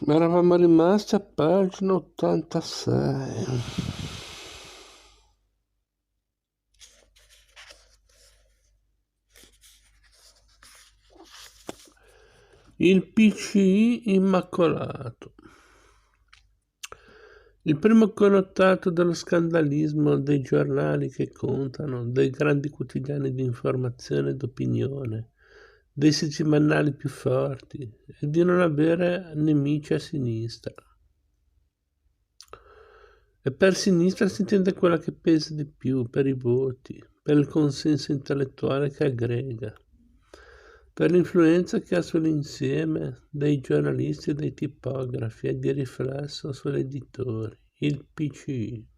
Eravamo rimasti a pagina 86. Il PCI immacolato. Il primo connotato dello scandalismo dei giornali che contano, dei grandi quotidiani di informazione e d'opinione, dei settimanali più forti, è di non avere nemici a sinistra. E per sinistra si intende quella che pesa di più per i voti, per il consenso intellettuale che aggrega, per l'influenza che ha sull'insieme dei giornalisti e dei tipografi e di riflesso sugli editori, il PCI.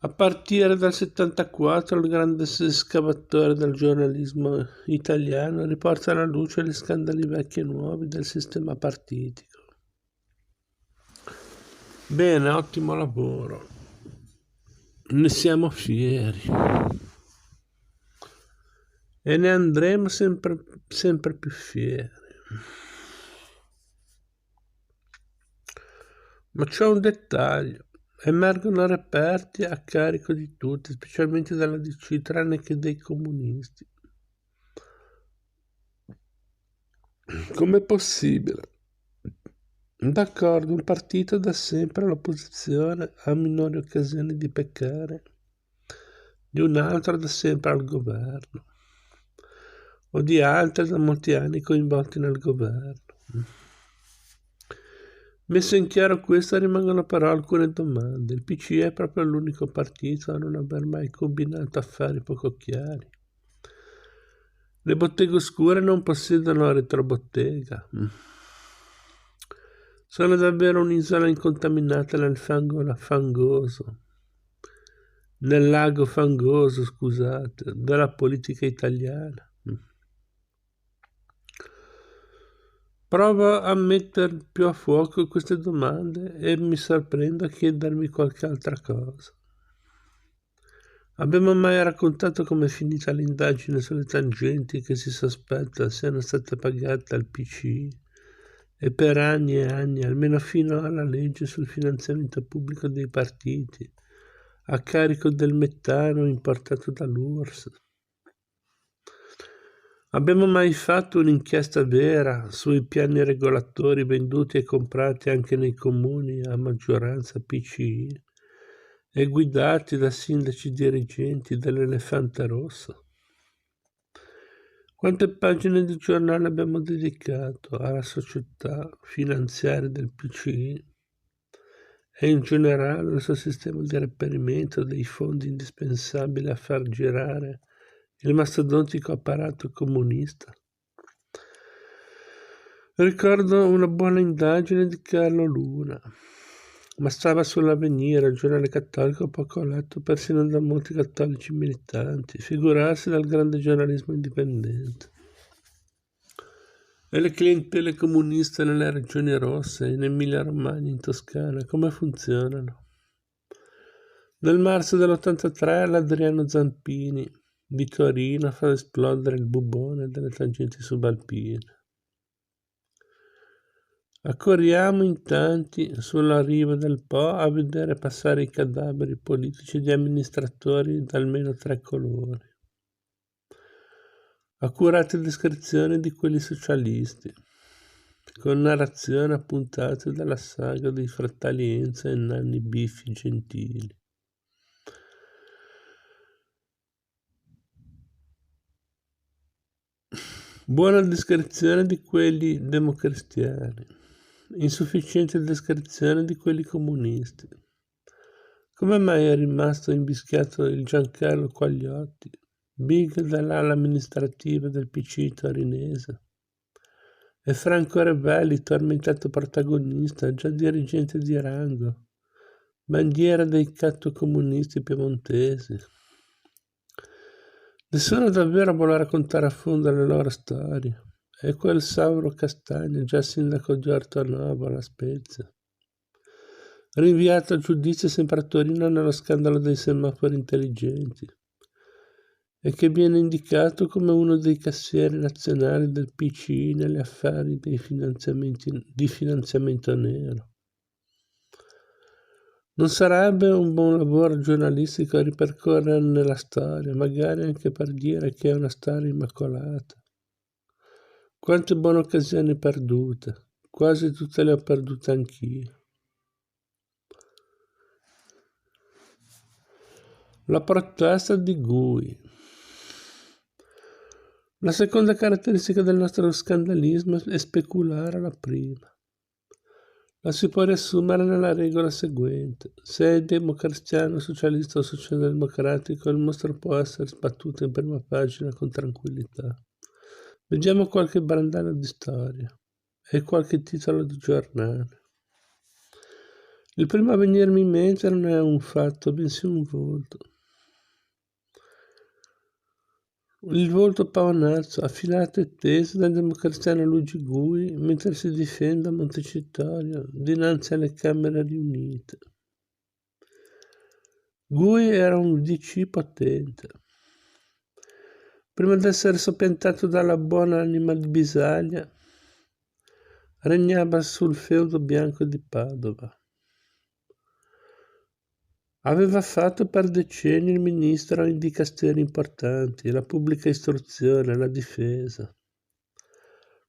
A partire dal 74 il grande scavatore del giornalismo italiano riporta alla luce gli scandali vecchi e nuovi del sistema partitico. Bene, ottimo lavoro. Ne siamo fieri. E ne andremo sempre più fieri. Ma c'è un dettaglio. Emergono reperti a carico di tutti, specialmente dalla DC, tranne che dei comunisti. Com'è possibile? D'accordo, un partito da sempre all'opposizione ha minori occasioni di peccare di un altro da sempre al governo, o di altri da molti anni coinvolti nel governo. Messo in chiaro questo, rimangono però alcune domande. Il PCI è proprio l'unico partito a non aver mai combinato affari poco chiari. Le botteghe oscure non possiedono retrobottega. Sono davvero un'isola incontaminata nel lago fangoso, scusate, della politica italiana. Provo a mettere più a fuoco queste domande e mi sorprendo a chiedermi qualche altra cosa. Abbiamo mai raccontato com'è finita l'indagine sulle tangenti che si sospetta siano state pagate al PCI e per anni e anni, almeno fino alla legge sul finanziamento pubblico dei partiti, a carico del metano importato dall'URSS? Abbiamo mai fatto un'inchiesta vera sui piani regolatori venduti e comprati anche nei comuni a maggioranza PCI e guidati da sindaci dirigenti dell'Elefante Rosso? Quante pagine di giornale abbiamo dedicato alla società finanziaria del PCI e in generale al suo sistema di reperimento dei fondi indispensabili a far girare il mastodontico apparato comunista? Ricordo una buona indagine di Carlo Luna, ma stava sull'Avvenire, il giornale cattolico poco letto persino da molti cattolici militanti, figurarsi dal grande giornalismo indipendente. E le clientele comuniste nelle regioni rosse, in Emilia-Romagna, in Toscana, come funzionano? Nel marzo dell'83 l'Adriano Zampini di Torino fa esplodere il bubone delle tangenti subalpine. Accorriamo in tanti sulla riva del Po a vedere passare i cadaveri politici di amministratori da almeno 3 colori. Accurate descrizioni di quelli socialisti, con narrazione a puntate dalla saga dei fratelli Enzo e Nanni Biffi Gentili. Buona descrizione di quelli democristiani, insufficiente descrizione di quelli comunisti. Come mai è rimasto invischiato il Giancarlo Quagliotti, big dall'ala amministrativa del PC torinese, e Franco Rebelli, tormentato protagonista, già dirigente di rango, bandiera dei cattocomunisti piemontesi? Nessuno davvero vuole raccontare a fondo le loro storie. E quel Sauro Castagna, già sindaco di Ortonovo, La Spezia, rinviato a giudizio sempre a Torino nello scandalo dei semafori intelligenti. e che viene indicato come uno dei cassieri nazionali del PC negli affari di finanziamento nero. Non sarebbe un buon lavoro giornalistico ripercorrere nella storia, magari anche per dire che è una storia immacolata? Quante buone occasioni perdute, quasi tutte le ho perdute anch'io. La protesta di Gui. La seconda caratteristica del nostro scandalismo è speculare la prima. La si può riassumere nella regola seguente: se è democristiano, socialista o socialdemocratico, il mostro può essere sbattuto in prima pagina con tranquillità. Vediamo qualche brandano di storia e qualche titolo di giornale. Il primo a venirmi in mente non è un fatto, bensì un volto. Il volto paonazzo, affilato e teso dal democristiano Luigi Gui mentre si difende a Montecitorio dinanzi alle Camere riunite. Gui era un DC potente. Prima di essere soppiantato dalla buona anima di Bisaglia, regnava sul feudo bianco di Padova. Aveva fatto per decenni il ministro in dicasteri importanti, la pubblica istruzione, la difesa.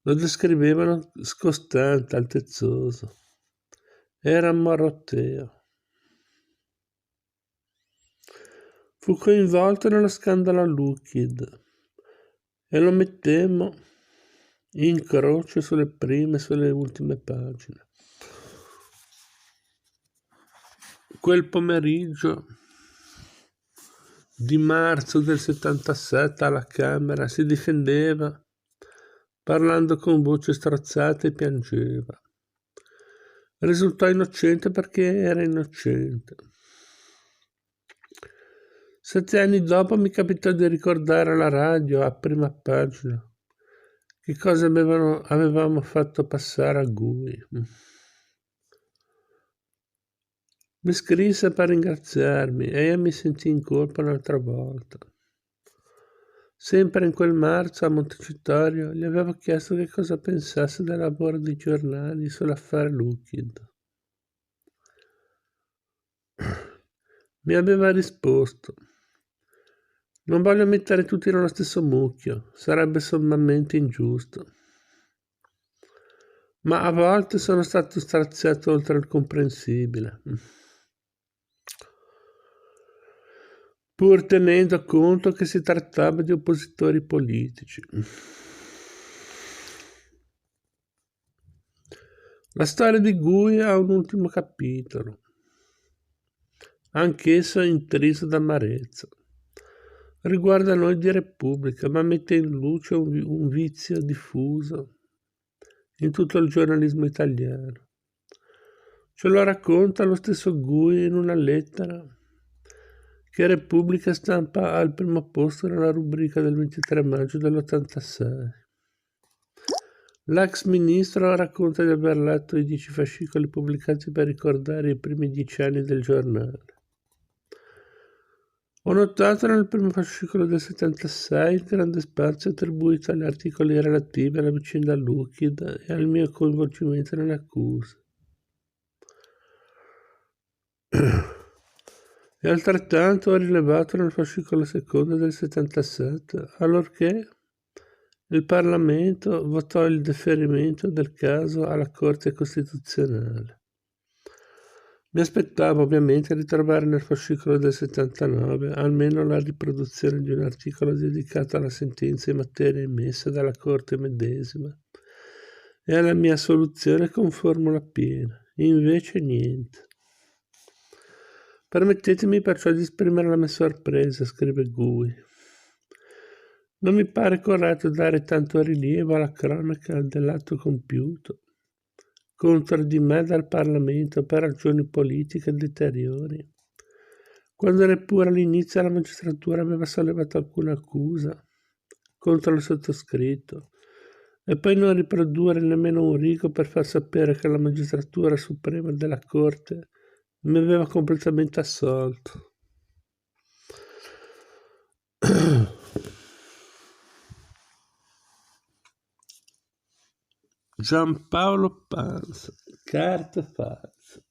Lo descrivevano scostante, altezzoso. Era morrotteo. Fu coinvolto nello scandalo Lockheed e lo mettemmo in croce sulle prime e sulle ultime pagine. Quel pomeriggio di marzo del 77 alla Camera si difendeva parlando con voce strozzata e piangeva. Risultò innocente perché era innocente. 7 anni dopo mi capitò di ricordare alla radio a prima pagina che cosa avevamo fatto passare a Gui. Mi scrisse per ringraziarmi e io mi sentii in colpa un'altra volta. Sempre in quel marzo a Montecitorio gli avevo chiesto che cosa pensasse del lavoro dei giornali sull'affare Lockheed. Mi aveva risposto: non voglio mettere tutti nello stesso mucchio, sarebbe sommamente ingiusto. Ma a volte sono stato straziato oltre il comprensibile, pur tenendo conto che si trattava di oppositori politici. La storia di Gui ha un ultimo capitolo, anch'esso intriso d'amarezza. Riguarda noi di Repubblica, ma mette in luce un vizio diffuso in tutto il giornalismo italiano. Ce lo racconta lo stesso Gui in una lettera che Repubblica stampa al primo posto nella rubrica del 23 maggio dell'86. L'ex ministro racconta di aver letto i 10 fascicoli pubblicati per ricordare i primi 10 anni del giornale. Ho notato nel primo fascicolo del 76 il grande spazio attribuito agli articoli relativi alla vicenda Lockheed e al mio coinvolgimento nelle accuse. E altrettanto ho rilevato nel fascicolo secondo del 77, allorché il Parlamento votò il deferimento del caso alla Corte Costituzionale. Mi aspettavo ovviamente di trovare nel fascicolo del 79 almeno la riproduzione di un articolo dedicato alla sentenza in materia emessa dalla Corte medesima e alla mia soluzione con formula piena. Invece niente. Permettetemi perciò di esprimere la mia sorpresa, scrive Gui. Non mi pare corretto dare tanto rilievo alla cronaca dell'atto compiuto contro di me dal Parlamento per ragioni politiche deteriori, quando neppure all'inizio la magistratura aveva sollevato alcuna accusa contro il sottoscritto, e poi non riprodurre nemmeno un rigo per far sapere che la magistratura suprema della Corte mi aveva completamente assolto. Giampaolo Pansa, carta falsa.